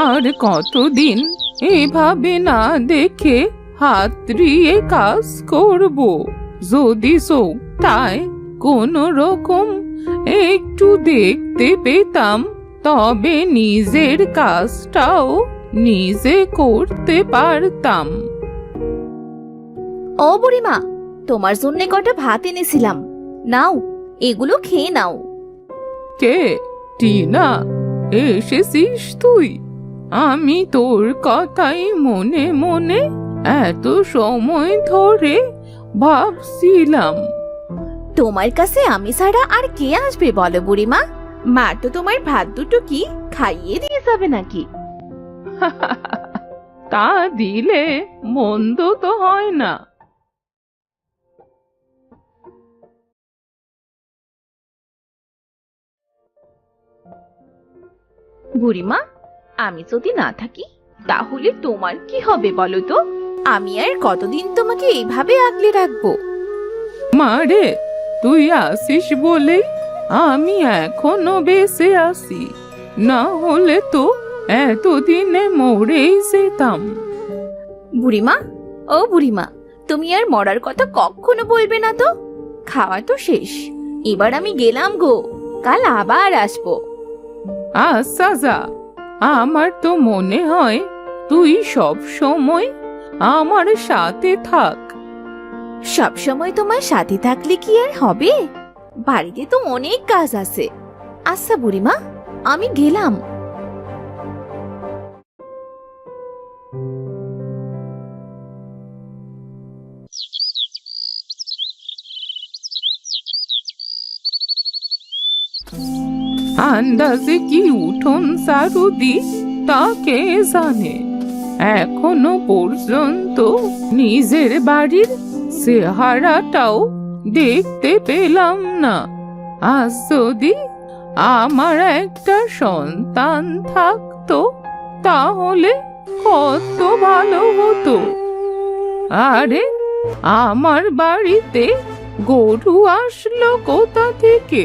আর কতদিন এভাবে না দেখে হাতড়িয়ে কাজ করব? যদি চোখটায় কোনো রকম একটু দেখতে পেতাম, তবে নিজের কাজটাও নিজে করতে পারতাম। ও বুড়িমা, তোমার জন্য কটা ভাত এনেছিলাম, নাও, এগুলো খেয়ে নাও। কে? টিনা, এসেছিস তুই? আমি তোর কথাই মনে মনে এত সময় ধরে ভাবছিলাম। তোমার কাছে আমি ছাড়া আর কে আসবে বলো বুড়িমা? মা তো তোমার ভাত দুটো কি খাইয়ে দিয়ে যাবে নাকি? তা দিলে মন্দ তো হয় না। বুড়িমা, আমি যদি না থাকি তাহলে তোমার কি হবে বলো তো? আমি আর কতদিন তোমাকে এইভাবে আগলে রাখবো? মারে, তুই আসিস বলেই আমি এখনো বেঁচে আছি, না হলে তো এতদিনে মরেই যেতাম। বুড়িমা, ও বুড়িমা, তুমি আর মরার কথা কখনো বলবে না তো। খাওয়া তো শেষ, এবার আমি গেলাম গো, কাল আবার আসবো। আচ্ছা যা। আমার তো মনে হয় তুই সব সময় আমার সাথে থাক। সব সময় তোমার সাথে থাকলে কি আর হবে? বাড়িতে তো অনেক কাজ আছে। আচ্ছা বুড়িমা, আমি গেলাম। আন্দাজে কি উঠোন ঝাড়ু দি তা কে জানে। এখনো পর্যন্ত নিজের বাড়ির চেহারাটাও দেখতে পেলাম না। আজ যদি আমার একটা সন্তান থাকতো তাহলে কত ভালো হতো। আরে, আমার বাড়িতে গরু আসলো কোথা থেকে?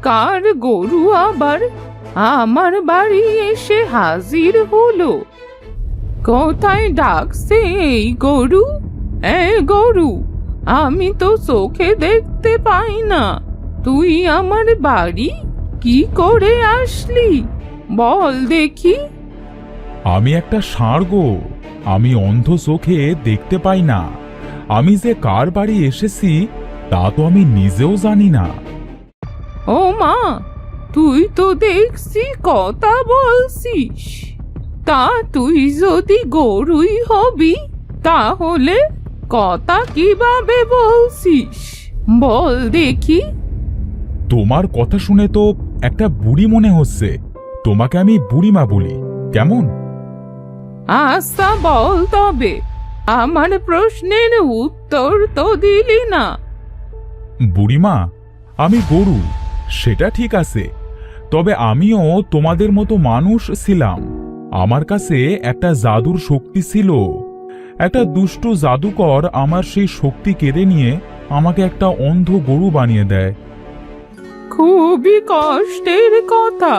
কার গরু আবার আমার বাড়ি এসে হাজির হলো? কোথায় ডাকছে এই গরু? গরু, আমি তো চোখে দেখতে পাই না। তুই আমার বাড়ি কি করে আসলি বল দেখি? আমি একটা ষাঁড় গো, আমি অন্ধ চোখে দেখতে পাই না। আমি যে কার বাড়ি এসেছি তা তো আমি নিজেও জানি না। ও মা, তুই তো দেখছি কথা বলছিস। তা তুই যদি গরুই হবি তাহলে কথা কিভাবে বলছিস বল দেখি? তোমার কথা শুনে তো একটা বুড়ি মনে হচ্ছে, তোমাকে আমি বুড়িমা বলি, কেমন? আচ্ছা বল তবে, আমার প্রশ্নের উত্তর তো দিলি না। বুড়িমা, আমি গরু, সেটা ঠিক আছে, তবে আমিও তোমাদের মতো মানুষ ছিলাম। আমার কাছে একটা জাদুর শক্তি ছিল। একটা দুষ্টু জাদুকর আমার সেই শক্তি কেড়ে নিয়ে আমাকে একটা অন্ধ গরু বানিয়ে দেয়। খুবই কষ্টের কথা।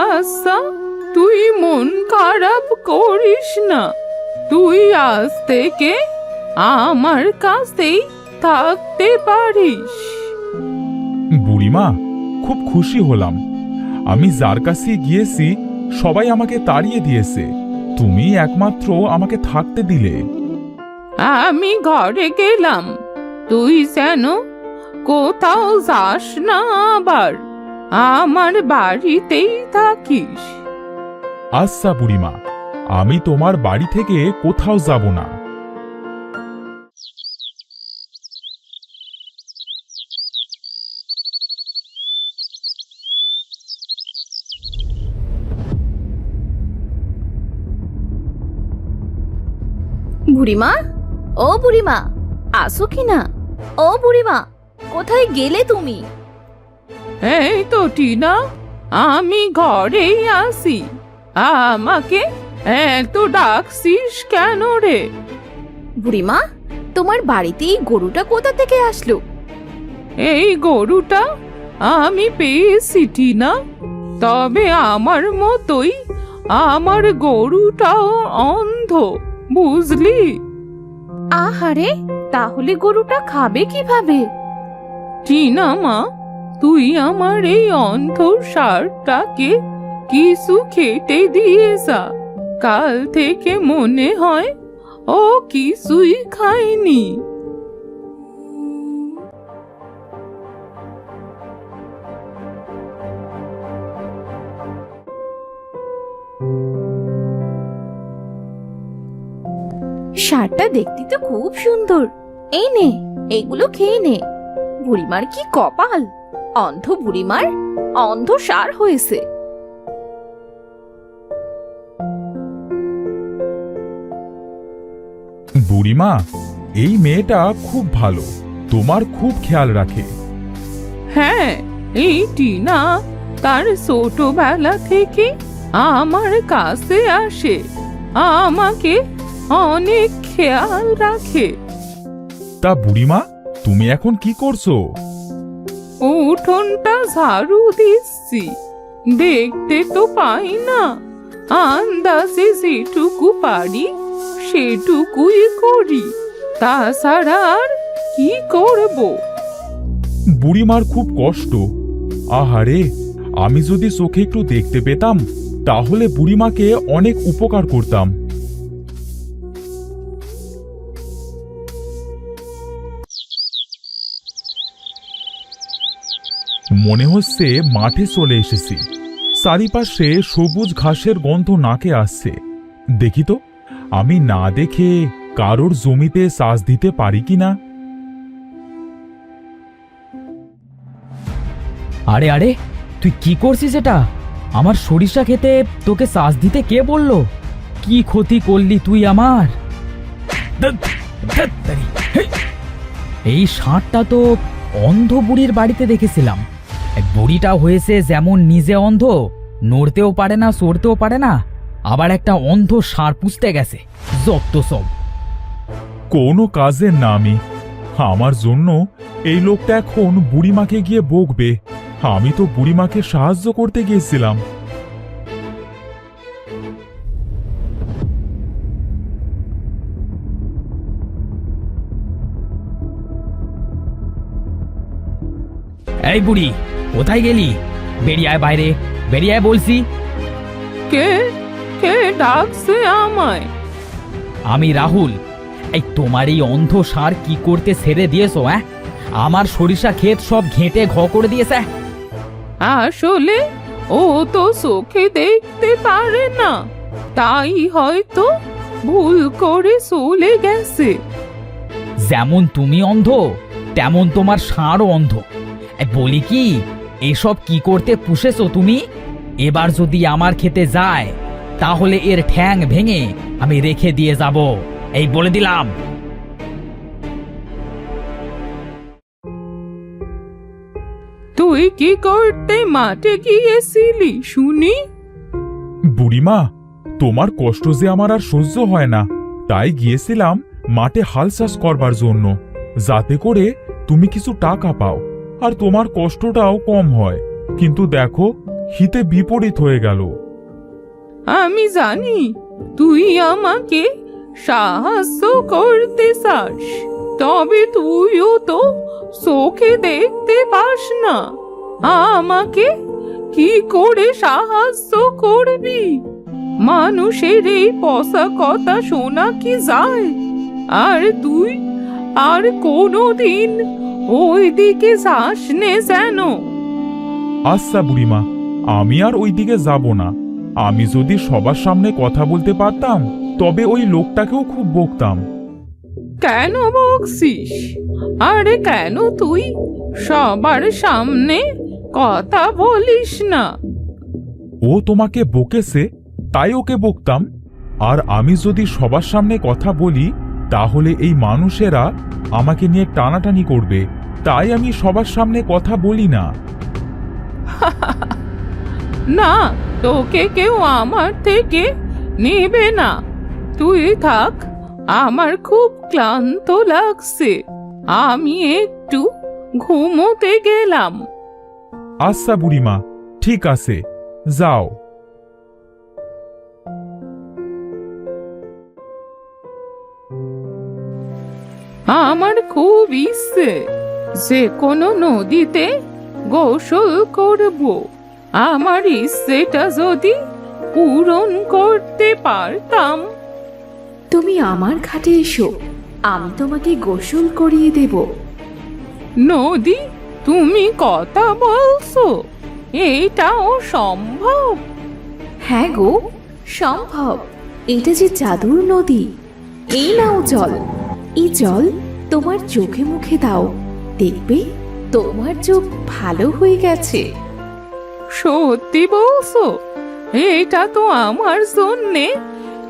আচ্ছা, তুই মন খারাপ করিস না। তুই আজ থেকে আমার কাছেই থাকতে পারিস। বুড়িমা, খুব খুশি হলাম। আমি যার কাছে গিয়েছি সবাই আমাকে তাড়িয়ে দিয়েছে, তুমি একমাত্র আমাকে থাকতে দিলে। আমি ঘরে গেলাম, তুই যেন কোথাও যাস না, আবার আমার বাড়িতেই থাকিস। আচ্ছা বুড়িমা, আমি তোমার বাড়ি থেকে কোথাও যাব না। বুড়িমা, ও বুড়িমা, আসো কিনা? ও বুড়িমা, কোথায় গেলে তুমি? এই তো টিনা, আমি ঘরেই আছি। আমাকে এত ডাকছিস কেন রে? বুড়িমা, তোমার বাড়িতে এই গরুটা কোথা থেকে আসলো? এই গরুটা আমি পেয়েছি টিনা। তবে আমার মতোই আমার গরুটাও অন্ধ, বুঝলি? আহারে, তাহলে গরুটা খাবে কিভাবে? টিনা মা, তুই আমার এই অন্ধ ষাঁড়টাকে কিছু খেতে দিয়ে যা। কাল থেকে মনে হয় ও কিছুই খায়নি। ষাঁড়টা দেখতে তো খুব সুন্দর। এই নে, এগুলো খেয়ে নে। বুড়িমার কি কপাল! অন্ধ বুড়িমার অন্ধ ষাঁড় হয়েছে। বুড়িমা, এই মেয়েটা খুব ভালো, তোমার খুব খেয়াল রাখে। হ্যাঁ, এই টিনা তার ছোটবেলা থেকে আমার কাছে আসে, আমাকে অনেক খেয়াল রাখে। তা বুড়িমা, তুমি এখন কি করছো? উঠোনটা ঝাড়ু দিচ্ছি, দেখতে তো পাই না, আন্দাজে যেটুকু পারি সেটুকুই করি, তাছাড়া আর কি করব? বুড়িমার খুব কষ্ট। আহারে, আমি যদি চোখে একটু দেখতে পেতাম তাহলে বুড়িমাকে অনেক উপকার করতাম। মনে হচ্ছে মাঠে চলে এসেছি। চারিপাশে সবুজ ঘাসের গন্ধ নাকে আসছে। দেখি তো, আমি না দেখে কারোর জমিতে চাষ দিতে পারি কিনা। আরে আরে, তুই কি করছিস এটা? আমার সরিষা খেতে তোকে চাষ দিতে কে বললো? কি ক্ষতি করলি তুই আমার? এই ষাঁড়টা তো অন্ধ বুড়ির বাড়িতে দেখেছিলাম। বুড়িটা হয়েছে যেমন নিজে অন্ধ, নড়তেও পারে না, সরতেও পারে না, আবার একটা অন্ধ ষাঁড় পুষতে গেছে। যত সব! কোনো কাজের না আমি। আমার জন্য এই লোকটা এখন বুড়িমাকে গিয়ে বকবে। আমি তো বুড়িমাকে সাহায্য করতে গিয়েছিলাম। এই বুড়ি, কোথায় গেলি? বেরিয়ে আয় বাইরে, বেরিয়ে আয় বলছি। কে কে ডাকছে আমায়? আমি রাহুল। এই তোমার এই অন্ধ ষাঁড় কি করতে ছেড়ে দিয়েছো? আমার সরিষা ক্ষেত সব ঘেঁটে ঘ করে দিয়েছে। আসলে ও তো চোখে দেখতে পারে না, তাই হয়তো ভুল করে চলে গেছে। যেমন তুমি অন্ধ, তেমন তোমার ষাঁড়ও অন্ধ। বলি কি, এসব কি করতে পুষেছো তুমি? এবার যদি আমার খেতে যায় তাহলে এর ঠ্যাং ভেঙে আমি রেখে দিয়ে যাব, এই বলে দিলাম। তুই কি করতে মাঠে গিয়েছিলি শুনি? বুড়িমা, তোমার কষ্ট যে আমার আর সহ্য হয় না, তাই গিয়েছিলাম মাঠে হাল চাষ করবার জন্য, যাতে করে তুমি কিছু টাকা পাও আর তোমার কষ্টটাও কম হয়। কিন্তু দেখো, হিতে বিপরীত হয়ে গেল। আমি জানি তুই আমাকে সাহায্য করতে চাস, তবে তুইও তো চোখে দেখতে পাস না, আমাকে কি করে সাহায্য করবি? মানুষের এই পচা কথা শোনা কি যায়? আর তুই আর কোনোদিন ওই দিকে যাস নে যেন। আচ্ছা বুড়িমা, আমি আর ওই দিকে যাব না। আমি যদি সবার সামনে কথা বলতে পারতাম তবে ওই লোকটাকেও খুব বকতাম। কেন বকছিস? আরে কেন তুই সবার সামনে কথা বলিস না? ও তোমাকে বকেছে, তাই ওকে বকতাম। আর আমি যদি সবার সামনে কথা বলি তাহলে এই মানুষেরা আমাকে নিয়ে টানাটানি করবে, তাই আমি সবার সামনে কথা বলি না। না, তোকে কেউ আমার থেকে নেবে না, তুই থাক। আমার খুব ক্লান্ত লাগছে, আমি একটু ঘুমোতে গেলাম। আচ্ছা বুড়িমা, ঠিক আছে, যাও। আমার খুব ইচ্ছে যে কোনো নদীতে গোসল করব। আমার ইচ্ছেটা যদি পূরণ করতে পারতাম। তুমি আমার ঘাটে এসো, আমি তোমাকে গোসল করিয়ে দেব। নদী, তুমি কথা বলছো? এটাও সম্ভব? হ্যাঁ গো, সম্ভব। এটা যে জাদুর নদী। এই নাও জল, এই জল তোমার চোখে মুখে দাও, দেখবে তোমার চোখ ভালো হয়ে গেছে। সত্যি বলছো? এটা তো আমার জন্যে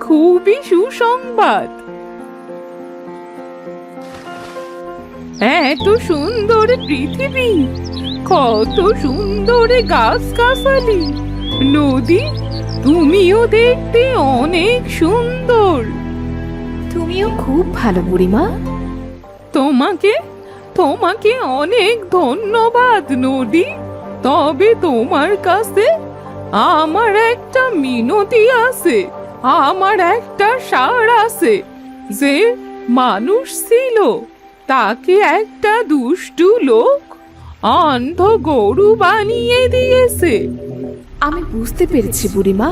খুবই সুসংবাদ। এত সুন্দর পৃথিবী, কত সুন্দর গাছগাছালি। নদী, তুমিও দেখতে অনেক সুন্দর। তুমিও খুব ভালো বুড়িমা। তোমাকে তোমাকে অনেক ধন্যবাদ নদী। তবে তোমার কাছে আমার একটা মিনতি আছে। আমার একটা ষাঁড় আছে যে মানুষ ছিল, তাকে একটা দুষ্টু লোক অন্ধ গরু বানিয়ে দিয়েছে। আমি বুঝতে পেরেছি বুড়িমা,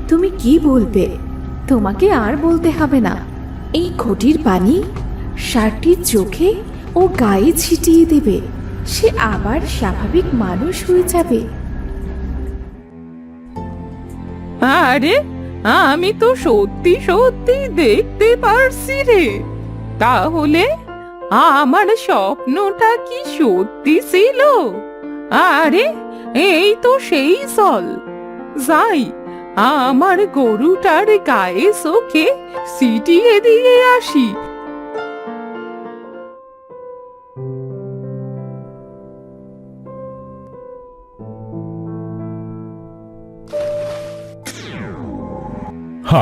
তুমি কি বলবে। তোমাকে আর বলতে হবে না। এই ঘটির পানি ষাঁড়টির চোখে ও গায়ে ছিটিয়ে দেবে, সে আবার স্বাভাবিক মানুষ হয়ে যাবে। আরে, আমি তো সত্যি সত্যি দেখতে পারছি রে। তাহলে আমার স্বপ্নটা কি সত্যি ছিল? আরে, এই তো সেই জল। যাই, আমার গরুটার গায়ে চোখে ছিটিয়ে দিয়ে আসি।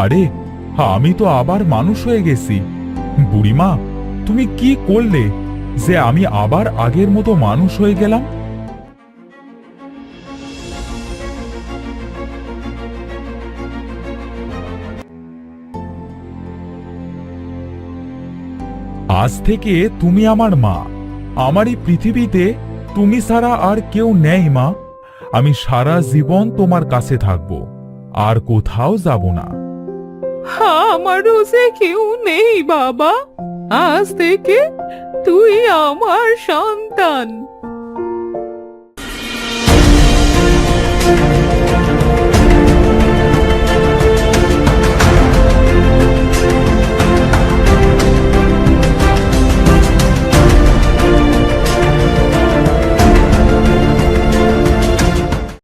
আরে, আমি তো আবার মানুষ হয়ে গেছি। বুড়িমা, তুমি কি করলে যে আমি আবার আগের মতো মানুষ হয়ে গেলাম? আজ থেকে তুমি আমার মা। আমার এই পৃথিবীতে তুমি ছাড়া আর কেউ নেই মা। আমি সারা জীবন তোমার কাছে থাকবো, আর কোথাও যাব না। আমারও যে কেউ নেই বাবা। আজ থেকে তুই আমার সন্তান।